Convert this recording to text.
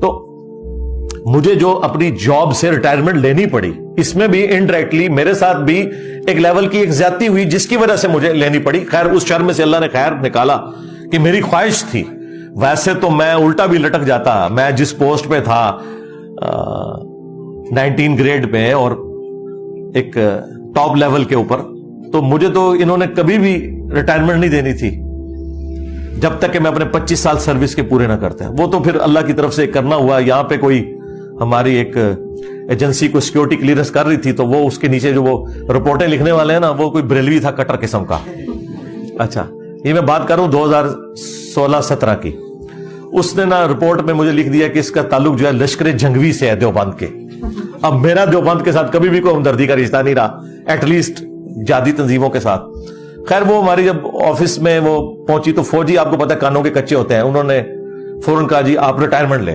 تو مجھے جو اپنی جاب سے ریٹائرمنٹ لینی پڑی، اس میں بھی انڈائریکٹلی میرے ساتھ بھی ایک لیول کی ایک زیادتی ہوئی جس کی وجہ سے مجھے لینی پڑی. خیر اس شر میں سے اللہ نے خیر نکالا کہ میری خواہش تھی. ویسے تو میں الٹا بھی لٹک جاتا. میں جس پوسٹ پہ تھا 19 گریڈ پہ اور ایک ٹاپ لیول کے اوپر، تو مجھے تو انہوں نے کبھی بھی ریٹائرمنٹ نہیں دینی تھی جب تک کہ میں اپنے 25 سال سروس کے پورے نہ کرتے. وہ تو پھر اللہ کی طرف سے کرنا ہوا. یہاں پہ کوئی ہماری ایک ایجنسی کو سیکورٹی کلیئرنس کر رہی تھی، تو وہ اس کے نیچے جو وہ رپورٹیں لکھنے والے ہیں نا، وہ کوئی بریلوی تھا کٹر قسم کا. اچھا یہ میں بات کروں 2016-17 کی. اس نے نا رپورٹ میں مجھے لکھ دیا کہ اس کا تعلق جو ہے لشکر جنگوی سے ہے، دیوبند کے. اب میرا دیوبند کے ساتھ کبھی بھی کوئی ہمدردی کا رشتہ نہیں رہا، ایٹ لیسٹ جہادی تنظیموں کے ساتھ. خیر وہ ہماری جب آفس میں وہ پہنچی تو فوجی آپ کو پتہ کانوں کے کچے ہوتے ہیں، انہوں نے فوراً کہا جی آپ ریٹائرمنٹ لیں.